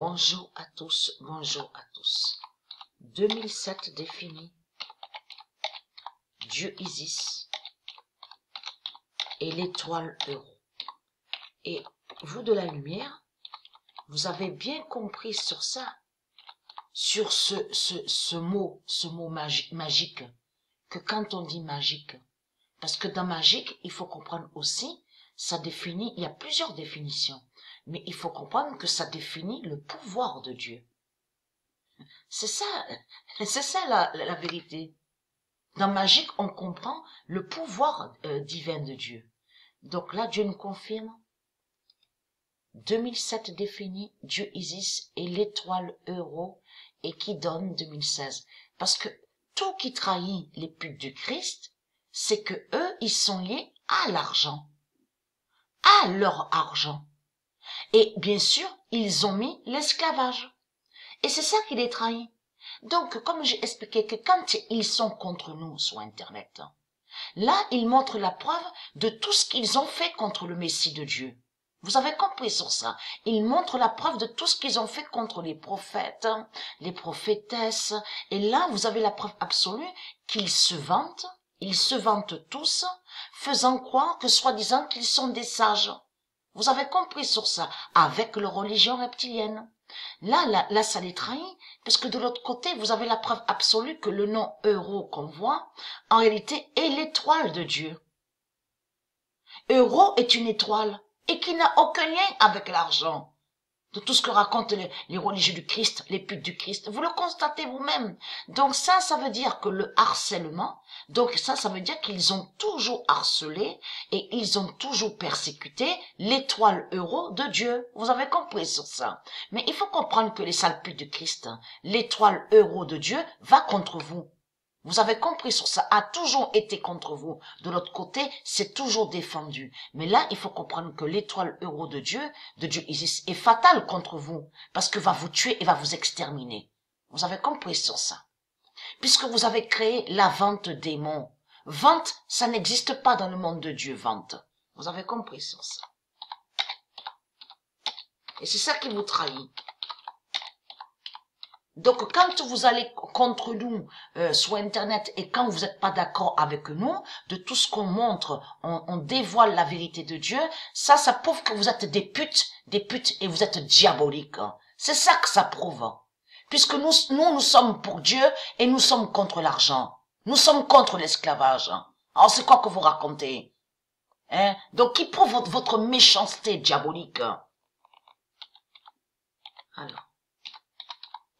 Bonjour à tous, bonjour à tous. 2007 défini, Dieu Isis et l'étoile euro. Et vous de la lumière, vous avez bien compris sur ça, sur ce mot magique, que quand on dit magique, parce que dans magique, il faut comprendre aussi, ça définit, il y a plusieurs définitions, mais il faut comprendre que ça définit le pouvoir de Dieu. C'est ça la vérité. Dans magique, on comprend le pouvoir divin de Dieu. Donc là, Dieu nous confirme. 2007 défini, Dieu Isis et l'étoile euro et qui donne 2016. Parce que tout qui trahit les putes du Christ, c'est que eux, ils sont liés à l'argent, à leur argent. Et bien sûr, ils ont mis l'esclavage. Et c'est ça qui les trahit. Donc, comme j'ai expliqué que quand ils sont contre nous sur Internet, là, ils montrent la preuve de tout ce qu'ils ont fait contre le Messie de Dieu. Vous avez compris sur ça. Ils montrent la preuve de tout ce qu'ils ont fait contre les prophètes, les prophétesses. Et là, vous avez la preuve absolue qu'ils se vantent tous, faisant croire que soi-disant qu'ils sont des sages. Vous avez compris sur ça, avec leur religion reptilienne. Là, ça les trahit, parce que de l'autre côté, vous avez la preuve absolue que le nom euro qu'on voit, en réalité, est l'étoile de Dieu. Euro est une étoile, et qui n'a aucun lien avec l'argent. De tout ce que racontent les religieux du Christ, les putes du Christ, vous le constatez vous-même. Donc ça veut dire que le harcèlement, ça veut dire qu'ils ont toujours harcelé et ils ont toujours persécuté l'étoile euro de Dieu. Vous avez compris sur ça. Mais il faut comprendre que les sales putes du Christ, l'étoile euro de Dieu va contre vous. Vous avez compris sur ça, a toujours été contre vous. De l'autre côté, c'est toujours défendu. Mais là, il faut comprendre que l'étoile euro de Dieu Isis, est fatale contre vous. Parce que va vous tuer et va vous exterminer. Vous avez compris sur ça. Puisque vous avez créé la vente démon. Vente, ça n'existe pas dans le monde de Dieu, vente. Vous avez compris sur ça. Et c'est ça qui vous trahit. Donc, quand vous allez contre nous sur Internet et quand vous n'êtes pas d'accord avec nous, de tout ce qu'on montre, on dévoile la vérité de Dieu, ça prouve que vous êtes des putes et vous êtes diaboliques. C'est ça que ça prouve. Puisque nous sommes pour Dieu et nous sommes contre l'argent. Nous sommes contre l'esclavage. Alors, c'est quoi que vous racontez? Hein? Donc, qui prouve votre méchanceté diabolique? Alors.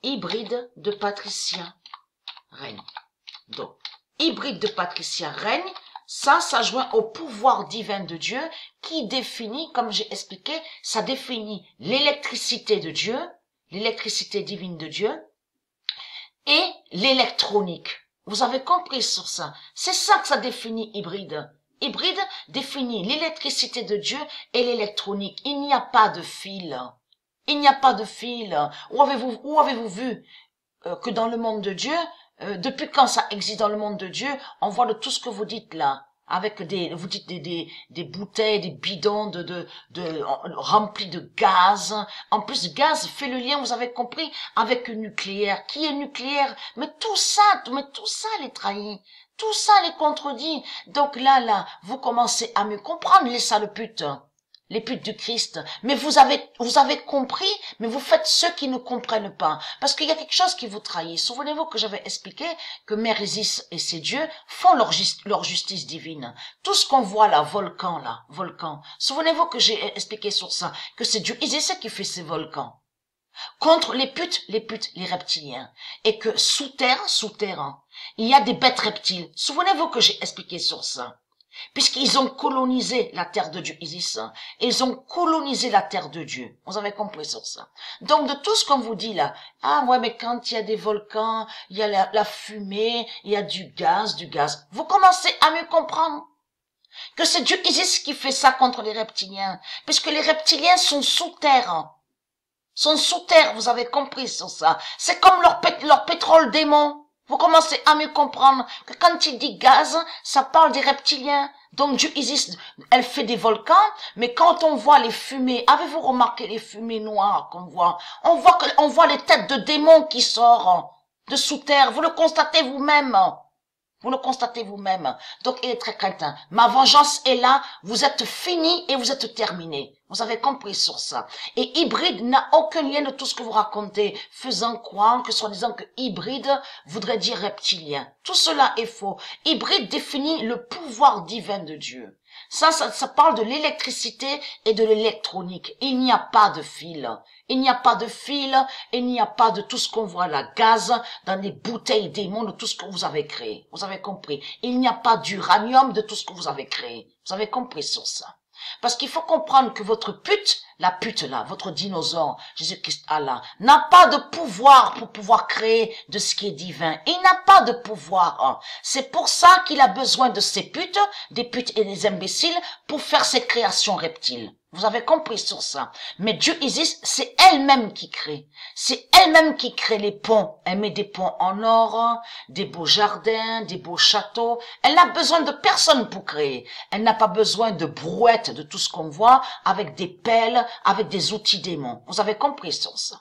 Hybride de Patricia règne. Donc, hybride de Patricia règne, ça joint au pouvoir divin de Dieu qui définit, comme j'ai expliqué, ça définit l'électricité de Dieu, l'électricité divine de Dieu et l'électronique. Vous avez compris sur ça. C'est ça que ça définit hybride. Hybride définit l'électricité de Dieu et l'électronique. Il n'y a pas de fil. Il n'y a pas de fil. Où avez-vous vu que dans le monde de Dieu, depuis quand ça existe dans le monde de Dieu, on voit de tout ce que vous dites là, avec vous dites des bouteilles, des bidons remplis de gaz. En plus, gaz fait le lien, vous avez compris, avec le nucléaire. Qui est nucléaire? Mais tout ça les trahit. Tout ça les contredit. Donc là, vous commencez à mieux comprendre les sales putes. Les putes du Christ. Mais vous avez compris, mais vous faites ceux qui ne comprennent pas. Parce qu'il y a quelque chose qui vous trahit. Souvenez-vous que j'avais expliqué que Mère Isis et ses dieux font leur justice divine. Tout ce qu'on voit là, volcan. Souvenez-vous que j'ai expliqué sur ça, que c'est Dieu Isis qui fait ces volcans. Contre les putes, les reptiliens. Et que sous terre, il y a des bêtes reptiles. Souvenez-vous que j'ai expliqué sur ça. Puisqu'ils ont colonisé la terre de Dieu Isis, ils ont colonisé la terre de Dieu. Vous avez compris sur ça. Donc de tout ce qu'on vous dit là, ah ouais mais quand il y a des volcans, il y a la fumée, il y a du gaz, vous commencez à mieux comprendre que c'est Dieu Isis qui fait ça contre les reptiliens, puisque les reptiliens sont sous terre. Vous avez compris sur ça. C'est comme leur pétrole démon. Vous commencez à mieux comprendre que quand il dit gaz, ça parle des reptiliens. Donc Dieu existe, elle fait des volcans, mais quand on voit les fumées, avez-vous remarqué les fumées noires qu'on voit? On voit les têtes de démons qui sortent de sous terre. Vous le constatez vous-même. Vous le constatez vous-même. Donc, il est très craintin. Ma vengeance est là. Vous êtes fini et vous êtes terminé. Vous avez compris sur ça. Et hybride n'a aucun lien de tout ce que vous racontez, faisant croire que soi-disant que hybride voudrait dire reptilien. Tout cela est faux. Hybride définit le pouvoir divin de Dieu. Ça parle de l'électricité et de l'électronique. Il n'y a pas de fil. Il n'y a pas de fil, il n'y a pas de tout ce qu'on voit là, gaz, dans les bouteilles démons de tout ce que vous avez créé. Vous avez compris. Il n'y a pas d'uranium de tout ce que vous avez créé. Vous avez compris sur ça. Parce qu'il faut comprendre que votre pute, la pute là, votre dinosaure, Jésus-Christ Allah, n'a pas de pouvoir pour pouvoir créer de ce qui est divin. Il n'a pas de pouvoir. C'est pour ça qu'il a besoin de ces putes, des putes et des imbéciles, pour faire ses créations reptiles. Vous avez compris sur ça. Mais Dieu existe, c'est elle-même qui crée. C'est elle-même qui crée les ponts. Elle met des ponts en or, des beaux jardins, des beaux châteaux. Elle n'a besoin de personne pour créer. Elle n'a pas besoin de brouettes, de tout ce qu'on voit, avec des pelles, avec des outils démons. Vous avez compris sur ça.